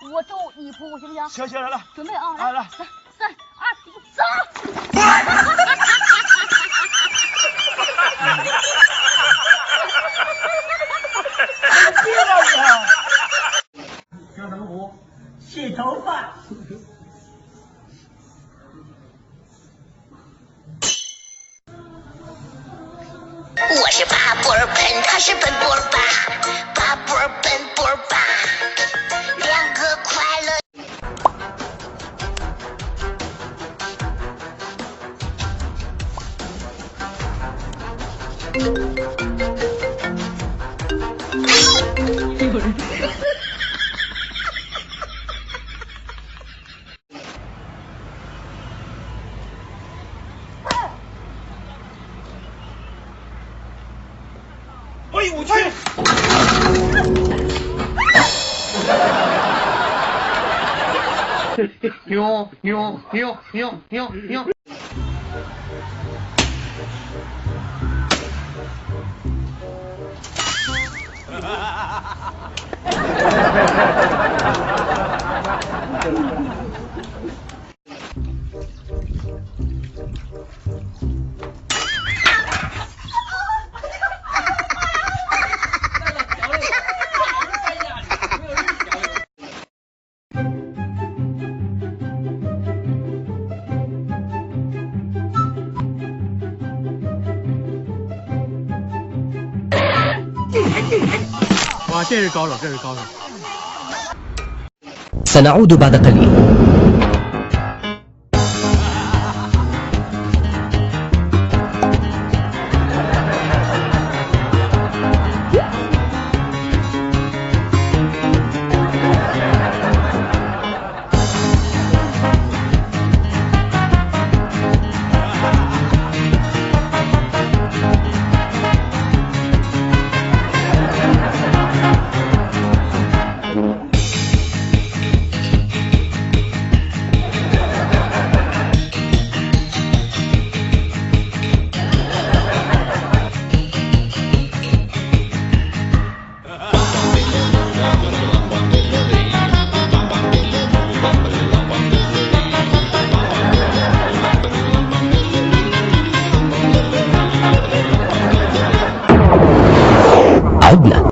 我走一步行不行？行行，来了，准备啊，来来， 3、2、1，走！别了你！小农夫洗头发。我是巴布尔奔，他是奔波尔巴，巴布尔奔波尔巴，两个快乐。哎呦我去！牛！哇，这是高手，这是高手。سنعود بعد قليل. عدنا.